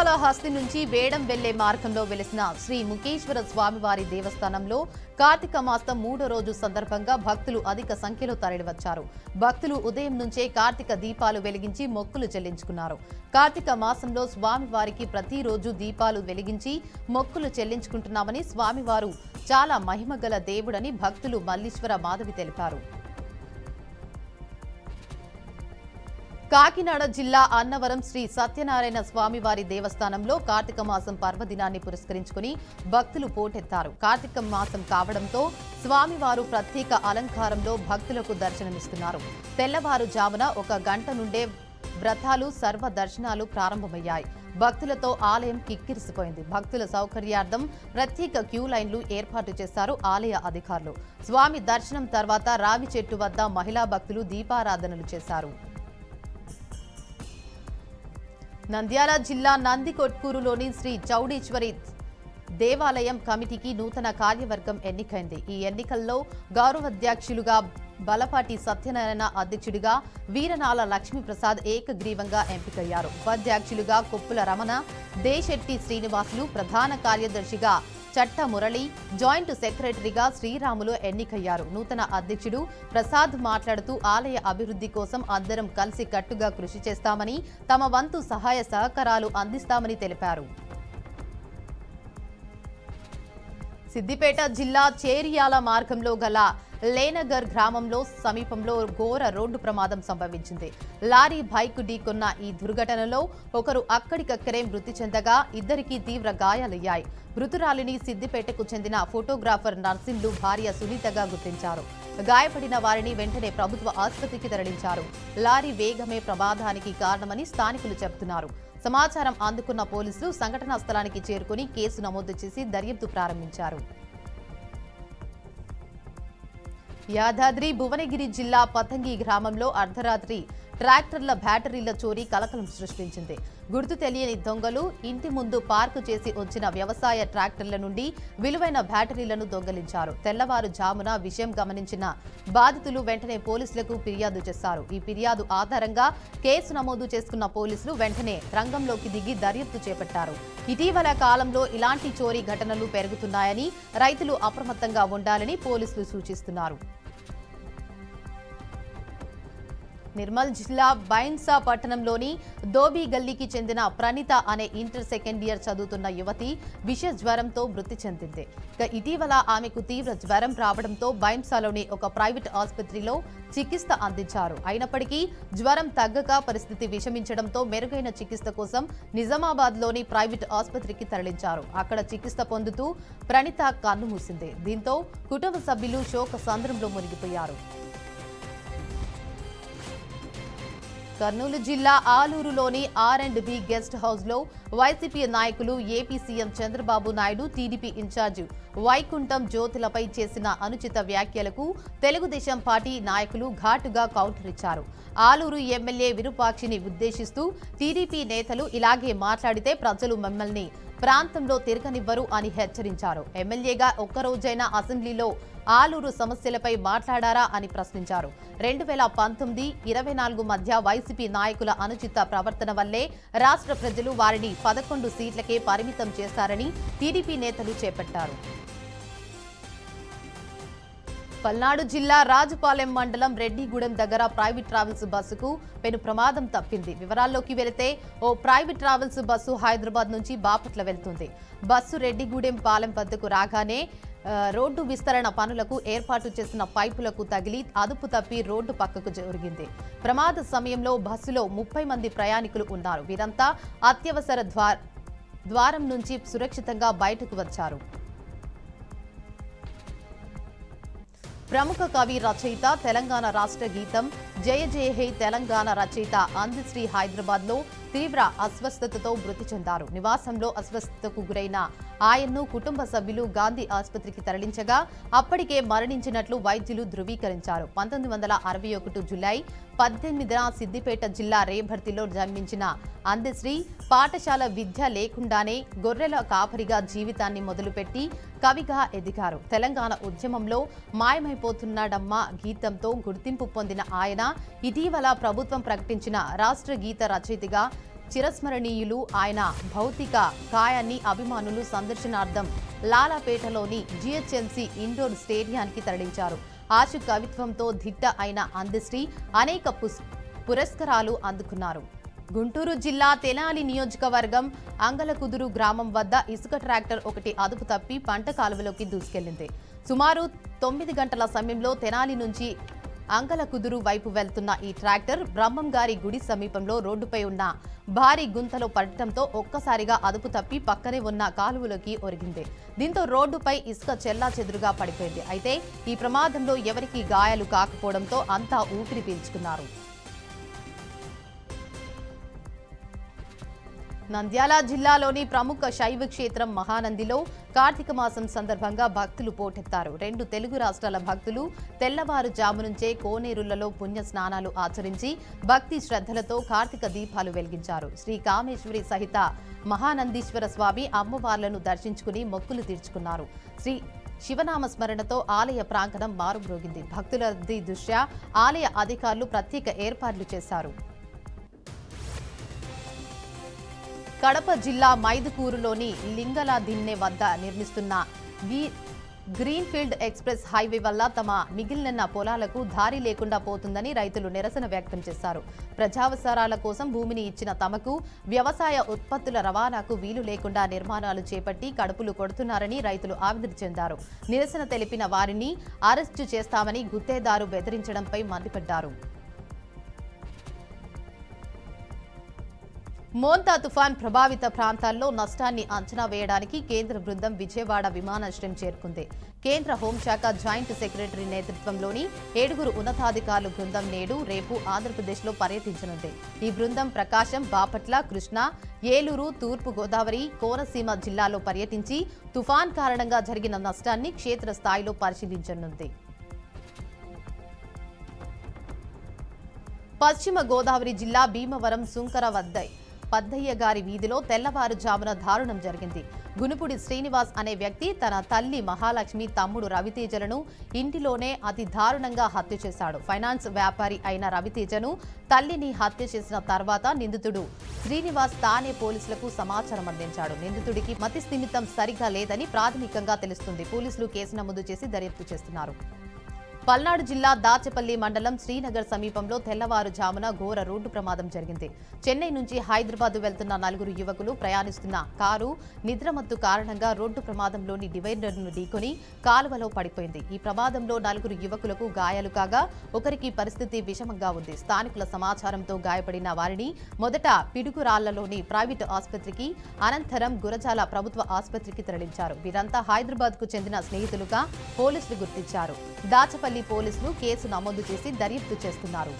శ్రీకాళహస్తి నుంచి వేడం వెళ్లే మార్గంలో వెలిసిన శ్రీ ముఖేశ్వర స్వామివారి దేవస్థానంలో కార్తీక మాసం 3వ రోజు సందర్భంగా భక్తులు అధిక సంఖ్యలో తరలివచ్చారు. భక్తులు ఉదయం నుంచే కార్తీక దీపాలు వెలిగించి మొక్కులు చెల్లించుకున్నారు. కార్తీక మాసంలో స్వామివారికి ప్రతిరోజు దీపాలు వెలిగించి మొక్కులు చెల్లించుకుంటున్నామని, స్వామివారు చాలా మహిమగల దేవుడని భక్తులు మల్లీశ్వర మాధవి తెలిపారు. కాకినాడ జిల్లా అన్నవరం శ్రీ సత్యనారాయణ స్వామివారి దేవస్థానంలో కార్తీక మాసం పర్వదినాన్ని పురస్కరించుకుని భక్తులు పోటెత్తారు. కార్తీక మాసం కావడంతో స్వామివారు ప్రత్యేక అలంకారంలో భక్తులకు దర్శనమిస్తున్నారు. తెల్లవారుజామున 1 గంట నుండే వ్రతాలు, సర్వ దర్శనాలు ప్రారంభమయ్యాయి. భక్తులతో ఆలయం కిక్కిరిసిపోయింది. భక్తుల సౌకర్యార్థం ప్రత్యేక క్యూ లైన్లు ఏర్పాటు చేశారు ఆలయ అధికారులు. స్వామి దర్శనం తర్వాత రావి చెట్టు వద్ద మహిళా భక్తులు దీపారాధనలు చేశారు. నంద్యాల జిల్లా నందికొట్కూరులోని శ్రీ చౌడేశ్వరి దేవాలయం కమిటీకి నూతన కార్యవర్గం ఎన్నికైంది. ఈ ఎన్నికల్లో గౌరవాధ్యక్షులుగా బలపాటి సత్యనారాయణ, అధ్యక్షుడిగా వీరనాల లక్ష్మీప్రసాద్ ఏకగ్రీవంగా ఎంపికయ్యారు. ఉపాధ్యక్షులుగా కొప్పుల రమణ, దేశెట్టి శ్రీనివాసులు, ప్రధాన కార్యదర్శిగా చట్ట మురళి, జాయింట్ సెక్రటరీగా శ్రీరాములు ఎన్నికయ్యారు. నూతన అధ్యక్షుడు ప్రసాద్ మాట్లాడుతూ ఆలయ అభివృద్ధి కోసం అందరం కలిసి కట్టుగా కృషి చేస్తామని, తమ వంతు సహాయ సహకారాలు అందిస్తామని తెలిపారు. సిద్దిపేట జిల్లా చేరియాల మార్గంలో గల లేనగర్ గ్రామంలో సమీపంలో ఘోర రోడ్డు ప్రమాదం సంభవించింది. లారీ బైక్ ఢీకొన్న ఈ దుర్ఘటనలో ఒకరు అక్కడికక్కడే మృతి చెందగా ఇద్దరికి తీవ్ర గాయాలయ్యాయి. మృతురాలిని సిద్దిపేటకు చెందిన ఫోటోగ్రాఫర్ నర్సింహులు భార్య సునీతగా గుర్తించారు. గాయపడిన వారిని వెంటనే ప్రభుత్వ ఆసుపత్రికి తరలించారు. లారీ వేగమే ప్రమాదానికి కారణమని స్థానికులు చెబుతున్నారు. సమాచారం అందుకున్న పోలీసులు సంఘటనా స్థలానికి చేరుకుని కేసు నమోదు చేసి దర్యాప్తు ప్రారంభించారు. యాదాద్రి భువనగిరి జిల్లా పతంగి గ్రామంలో అర్ధరాత్రి ట్రాక్టర్ల బ్యాటరీల చోరీ కలకలం సృష్టించింది. గుర్తు తెలియని దొంగలు ఇంటి ముందు పార్కు చేసి వచ్చిన వ్యవసాయ ట్రాక్టర్ల నుండి విలువైన బ్యాటరీలను దొంగలించారు. తెల్లవారుజామున విషయం గమనించిన బాధితులు వెంటనే పోలీసులకు ఫిర్యాదు చేశారు. ఈ ఫిర్యాదు ఆధారంగా కేసు నమోదు చేసుకున్న పోలీసులు వెంటనే రంగంలోకి దిగి దర్యాప్తు చేపట్టారు. ఇటీవల కాలంలో ఇలాంటి చోరీ ఘటనలు పెరుగుతున్నాయని, రైతులు అప్రమత్తంగా ఉండాలని పోలీసులు సూచిస్తున్నారు. నిర్మల్ జిల్లా బైన్సా పట్టణంలోని దోబీ గల్లీకి చెందిన ప్రణీత అనే ఇంటర్ సెకండ్ ఇయర్ చదువుతున్న యువతి విష జ్వరంతో మృతి చెందింది. ఇటీవల ఆమెకు తీవ్ర జ్వరం రావడంతో బైన్సాలోని ఒక ప్రైవేట్ ఆసుపత్రిలో చికిత్స అందించారు. అయినప్పటికీ జ్వరం తగ్గక పరిస్థితి విషమించడంతో మెరుగైన చికిత్స కోసం నిజామాబాద్లోని ప్రైవేట్ ఆసుపత్రికి తరలించారు. అక్కడ చికిత్స పొందుతూ ప్రణీత కన్నుమూసింది. దీంతో కుటుంబ సభ్యులు శోక సంద్రంలో మునిగిపోయారు. కర్నూలు జిల్లా ఆలూరులోని R&B గెస్ట్ హౌస్ లో వైసీపీ నాయకులు, ఏపీ సీఎం చంద్రబాబు నాయుడు, టీడీపీ ఇన్ఛార్జి వైకుంఠం జ్యోతులపై చేసిన అనుచిత వ్యాఖ్యలకు తెలుగుదేశం పార్టీ నాయకులు ఘాటుగా కౌంటర్ ఇచ్చారు. ఆలూరు ఎమ్మెల్యే విరూపాక్షిని ఉద్దేశిస్తూ టీడీపీ నేతలు ఇలాగే మాట్లాడితే ప్రజలు మిమ్మల్ని ప్రాంతంలో తిరగనివ్వరు అని హెచ్చరించారు. ఎమ్మెల్యేగా ఒక్కరోజైనా అసెంబ్లీలో ఆలూరు సమస్యలపై మాట్లాడారా అని ప్రశ్నించారు. 2019-24 మధ్య వైసీపీ నాయకుల అనుచిత ప్రవర్తన వల్లే రాష్ట్ర ప్రజలు వారిని 11 సీట్లకే పరిమితం చేశారని టీడీపీ నేతలు చేపట్టారు. పల్నాడు జిల్లా రాజుపాలెం మండలం రెడ్డిగూడెం దగ్గర ప్రైవేట్ ట్రావెల్స్ బస్సుకు పెను ప్రమాదం తప్పింది. వివరాల్లోకి వెళితే ఓ ప్రైవేట్ ట్రావెల్స్ బస్సు హైదరాబాద్ నుంచి బాపట్ల వెళ్తుంది. బస్సు రెడ్డిగూడెం పాలెం వద్దకు రాగానే రోడ్డు విస్తరణ పనులకు ఏర్పాటు చేసిన పైపులకు తగిలి అదుపు తప్పి రోడ్డు పక్కకు జరిగింది. ప్రమాద సమయంలో బస్సులో 30 మంది ప్రయాణికులు ఉన్నారు. వీరంతా అత్యవసర ద్వారం నుంచి సురక్షితంగా బయటకు వచ్చారు. ప్రముఖ కవి, రచయిత, తెలంగాణ రాష్ట్ర గీతం జయ జయ హే తెలంగాణ రచయిత అందశ్రీ హైదరాబాద్ లో తీవ్ర అస్వస్థతతో మృతి చెందారు. నివాసంలో అస్వస్థతకు గురైన ఆయన్ను కుటుంబ సభ్యులు గాంధీ ఆసుపత్రికి తరలించగా అప్పటికే మరణించినట్లు వైద్యులు ధృవీకరించారు. 1961 జూలై 18న సిద్దిపేట జిల్లా రేభర్తిలో జన్మించిన అందశ్రీ పాఠశాల విద్య లేకుండానే గొర్రెల కాపరిగా జీవితాన్ని మొదలుపెట్టి కవిగా ఎదిగారు. తెలంగాణ ఉద్యమంలో మాయమైపోతున్నాడమ్మ గీతంతో గుర్తింపు పొందిన ఆయన ఇటీవల ప్రభుత్వం ప్రకటించిన రాష్ట్ర గీత రచయితగా చిరస్మరణీయులు. ఆయన భౌతిక కాయాన్ని అభిమానులు సందర్శనార్థం లాలాపేటలోని జీహెచ్ఎంసీ ఇండోర్ స్టేడియానికి తరలించారు. ఆశు కవిత్వంతో దిట్ట అయిన అందశ్రీ అనేక పురస్కారాలు అందుకున్నారు. గుంటూరు జిల్లా తెనాలి నియోజకవర్గం అంగలకుదురు గ్రామం వద్ద ఇసుక ట్రాక్టర్ ఒకటి అదుపు తప్పి పంట కాలువలోకి దూసుకెళ్లింది. సుమారు 9 గంటల సమయంలో తెనాలి నుంచి అంగలకుదురు వైపు వెళ్తున్న ఈ ట్రాక్టర్ బ్రహ్మంగారి గుడి సమీపంలో రోడ్డుపై ఉన్న భారీ గుంతలో పడటంతో ఒక్కసారిగా అదుపు తప్పి పక్కనే ఉన్న కాలువలోకి ఒరిగింది. దీంతో రోడ్డుపై ఇసుక చెల్లాచెదురుగా పడిపోయింది. అయితే ఈ ప్రమాదంలో ఎవరికీ గాయాలు కాకపోవడంతో అంతా ఊపిరి పీల్చుకున్నారు. నంద్యాల జిల్లాలోని ప్రముఖ శైవ క్షేత్రం మహానందిలో కార్తీక మాసం సందర్భంగా భక్తులు పోటెత్తారు. 2 తెలుగు రాష్ట్రాల భక్తులు తెల్లవారుజాము నుంచే కోనేరులలో పుణ్య స్నానాలు ఆచరించి భక్తి శ్రద్ధలతో కార్తీక దీపాలు వెలిగించారు. శ్రీ కామేశ్వరి సహిత మహానందీశ్వర స్వామి అమ్మవార్లను దర్శించుకుని మొక్కులు తీర్చుకున్నారు. శ్రీ శివనామ స్మరణతో ఆలయ ప్రాంగణం మారుమ్రోగింది. భక్తుల రద్దీ దృష్ట్యా ఆలయ అధికారులు ప్రత్యేక ఏర్పాట్లు చేశారు. కడప జిల్లా మైదుకూరులోని లింగల దిన్నె వద్ద నిర్మిస్తున్న గ్రీన్ఫీల్డ్ ఎక్స్ప్రెస్ హైవే వల్ల తమ మిగిలిన పొలాలకు దారి లేకుండా పోతుందని రైతులు నిరసన వ్యక్తం చేశారు. ప్రజావసరాల కోసం భూమిని ఇచ్చిన తమకు వ్యవసాయ ఉత్పత్తుల రవాణాకు వీలు లేకుండా నిర్మాణాలు చేపట్టి కడుపులు కొడుతున్నారని రైతులు ఆవేదన చెందారు. నిరసన తెలిపిన వారిని అరెస్టు చేస్తామని గుత్తేదారు బెదిరించడంపై మండిపడ్డారు. మోంతా తుఫాన్ ప్రభావిత ప్రాంతాల్లో నష్టాన్ని అంచనా వేయడానికి కేంద్ర బృందం విజయవాడ విమానాశ్రయం చేరుకుంది. కేంద్ర హోంశాఖ జాయింట్ సెక్రటరీ నేతృత్వంలోని 7 ఉన్నతాధికారుల బృందం నేడు రేపు ఆంధ్రప్రదేశ్లో పర్యటించనుంది. ఈ బృందం ప్రకాశం, బాపట్ల, కృష్ణా, ఏలూరు, తూర్పు గోదావరి, కోనసీమ జిల్లాలో పర్యటించి తుఫాన్ కారణంగా జరిగిన నష్టాన్ని క్షేత్రస్థాయిలో పరిశీలించనుంది. పశ్చిమ గోదావరి జిల్లా భీమవరం సుంకర వద్ద పద్దయ్య గారి వీధిలో తెల్లవారుజామున దారుణం జరిగింది. గునుపుడి శ్రీనివాస్ అనే వ్యక్తి తన తల్లి మహాలక్ష్మి, తమ్ముడు రవితేజలను ఇంటిలోనే అతి దారుణంగా హత్య చేశాడు. ఫైనాన్స్ వ్యాపారి అయిన రవితేజను తల్లిని హత్య చేసిన తర్వాత నిందితుడు శ్రీనివాస్ తానే పోలీసులకు సమాచారం అందించాడు. నిందితుడికి మతిస్థిమితం సరిగా లేదని ప్రాథమికంగా తెలుస్తుంది. పోలీసులు కేసు నమోదు చేసి దర్యాప్తు చేస్తున్నారు. పల్నాడు జిల్లా దాచపల్లి మండలం శ్రీనగర్ సమీపంలో తెల్లవారుజామున ఘోర రోడ్డు ప్రమాదం జరిగింది. చెన్నై నుంచి హైదరాబాద్ వెళ్తున్న 4 యువకులు ప్రయాణిస్తున్న కారు నిద్రమత్తు కారణంగా రోడ్డు ప్రమాదంలోని డివైడర్ను ఢీకొని కాలువలో పడిపోయింది. ఈ ప్రమాదంలో 4 యువకులకు గాయాలు కాగా ఒకరికి పరిస్థితి విషమంగా ఉంది. స్థానికుల సమాచారంతో గాయపడిన వారిని మొదట పిడుగురాళ్లలోని ప్రైవేటు ఆసుపత్రికి, అనంతరం గురజాల ప్రభుత్వ ఆసుపత్రికి తరలించారు. వీరంతా హైదరాబాద్ కు చెందిన స్నేహితులుగా పోలీసులు గుర్తించారు. దాచపల్లి పోలీసులు కేసు నమోదు చేసి దర్యాప్తు చేస్తున్నారు.